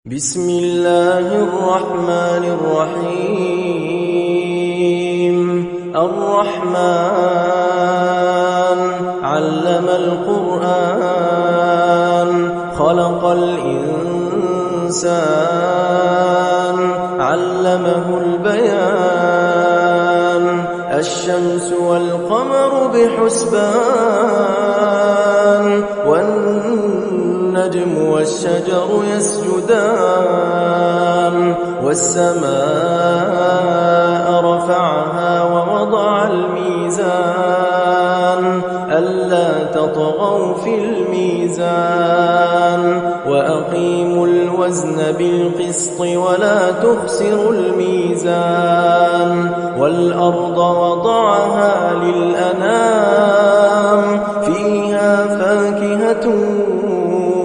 بسم الله الرحمن الرحيم. الرحمن علم القرآن خلق الإنسان علمه البيان الشمس والقمر بحسبان والنجم والشجر يسجدان والسماء رفعها ووضع الميزان ألا تطغوا في الميزان وأقيموا الوزن بالقسط ولا تخسروا الميزان والأرض وضعها للأنام فيها فاكهة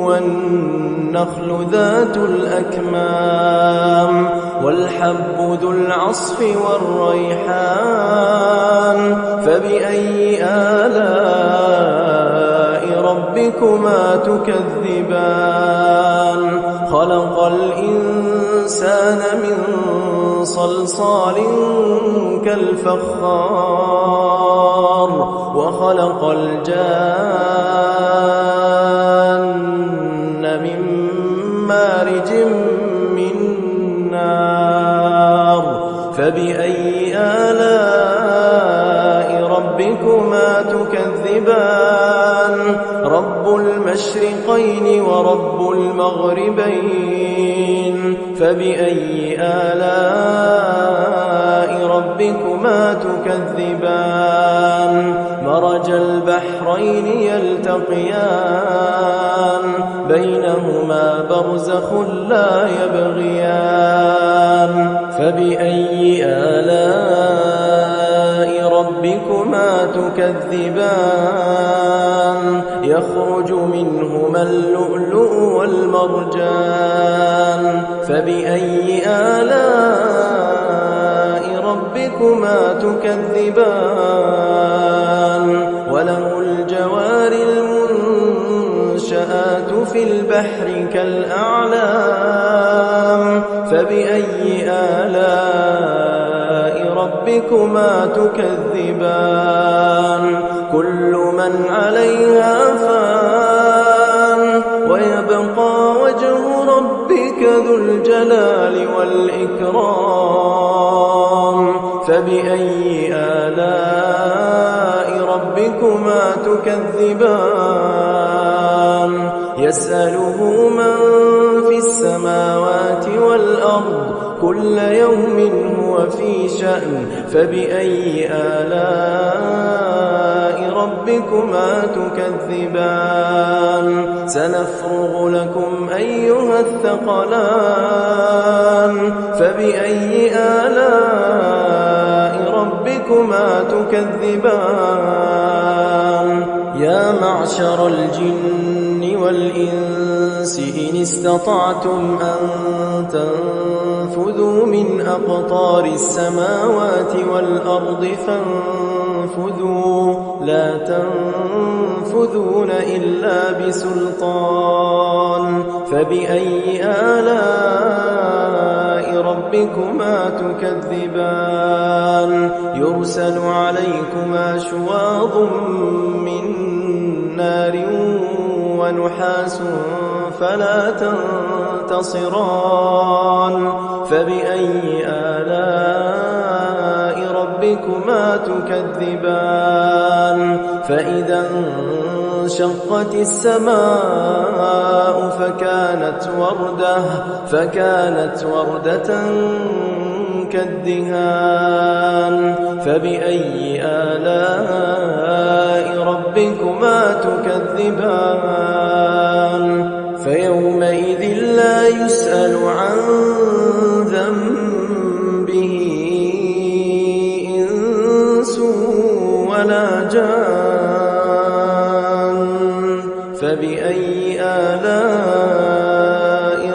والنخل ذات الأكمام والحب ذو العصف والريحان فبأي آلاء ربكما تكذبان خلق الإنسان من صلصال كالفخار وخلق الجان من مارج من نار فبأي آلاء ربكما تكذبان رب المشرقين ورب المغربين فبأي آلاء ربكما تكذبان مرج البحرين يلتقيان بينهما برزخ لا يبغيان فبأي آلاء ربكما تكذبان يخرج منهما اللؤلؤ والمرجان فبأي آلاء ربكما تكذبان وله الجوار المنشآت في البحر كالأعلام فبأي آلاء ربكما تكذبان كل من عليها فان ويبقى وجه ربك ذو الجلال والإكرام فبأي آلاء ربكما تكذبان يسأله من في السماوات والأرض كل يوم هو في شأن فبأي آلاء ربكما تكذبان سنفرغ لكم أيها الثقلان فبأي آلاء ربكما تكذبان يا معشر الجن والإنس إن استطعتم أن تنفذوا من أقطار السماوات والأرض فانفذوا لا تنفذون إلا بسلطان فبأي آلاء ربكما تكذبان يرسل عليكما شواظ من نار ونحاس فلا تنتصران فبأي آلاء ربكما تكذبان فإذا انشقت السماء فكانت وردة كالدهان فبأي آلاء ربكما تكذبان فيومئذ لا يسأل عن ذنبه إنس ولا جان فبأي آلاء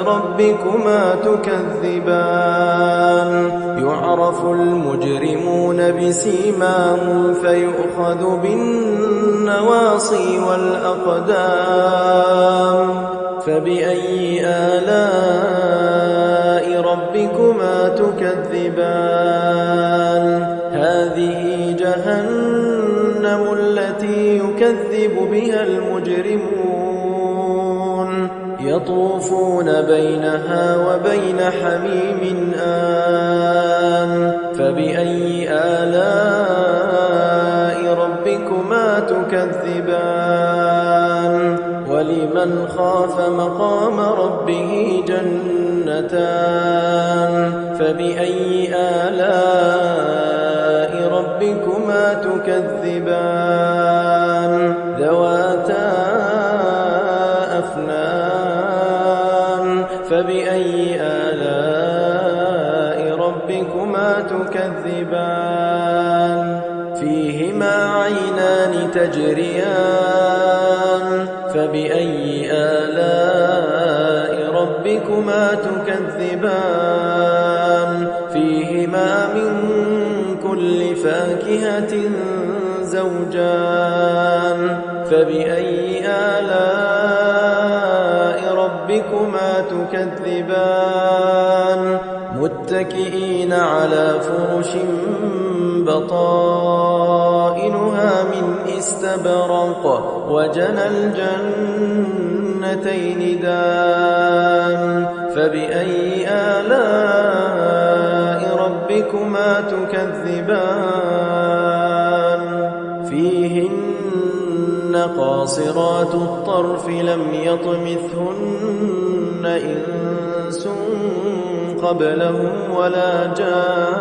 ربكما تكذبان يعرف المجرمون بسيماهم فيؤخذ بالنواصي والأقدام فبأي آلاء تكذبان هذه جهنم التي يكذب بها المجرمون يطوفون بينها وبين حميم آن فبأي آلاء ربكما تكذبان ولمن خاف مقام ربه جنتان فبأي آلاء ربكما تكذبان ذواتا أفنان فبأي آلاء ربكما تكذبان فيهما عينان تجريان فبأي آلاء ربكما تكذبان فيهما من كل فاكهة زوجان فبأي آلاء ربكما تكذبان متكئين على فرش بطائنها من استبرق وجنى الجنتين دان فبأي آلاء ربكما تكذبان فيهن قاصرات الطرف لم يطمثهن إنس قبلهم ولا جان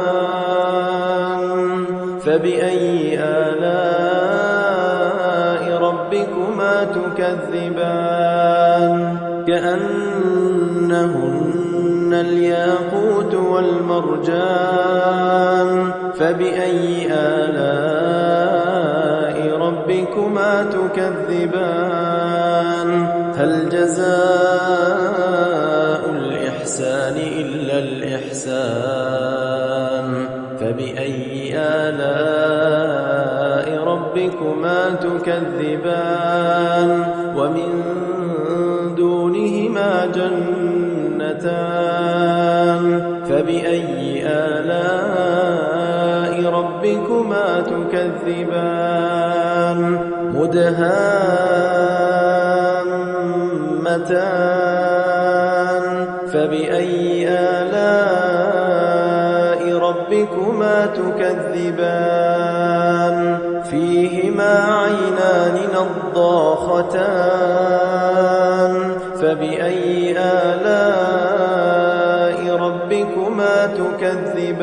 فبأي آلاء ربكما تكذبان كأنهن الياقوت والمرجان فبأي آلاء ربكما تكذبان هل جزاء الإحسان إلا الإحسان فبأي آلاء ربكما تكذبان ومن دونهما جنتان فبأي آلاء ربكما تكذبان مدهامتان فبأي آلاء ربكما تكذبان فيهما عينان نضاختان فبأي آلاء ربكما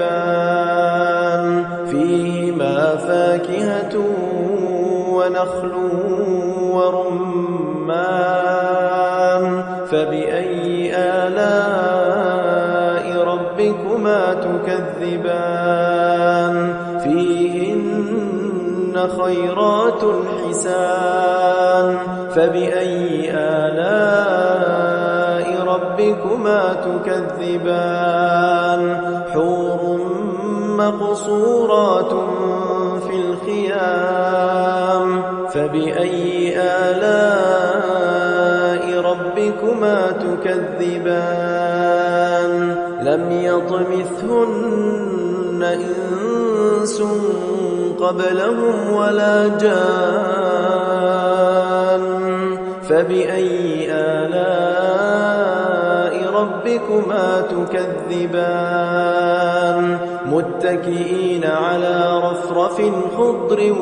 تكذبان فيهما فاكهة ونخل ورمان فبأي آلاء ربكما تكذبان فيهن خيرات حسان فبأي آلاء ربكما تكذبان حور مقصورات في الخيام فبأي آلاء ربكما تكذبان لم يطمثهن إنس قبلهم ولا جان فبأي آلاء ربكما تكذبان متكئين على رفرف خضر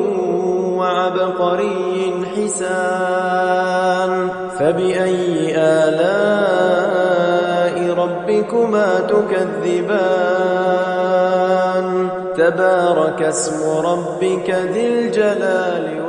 وعبقري حسان فبأي آلاء ربكما تكذبان تبارك اسم ربك ذي الجلال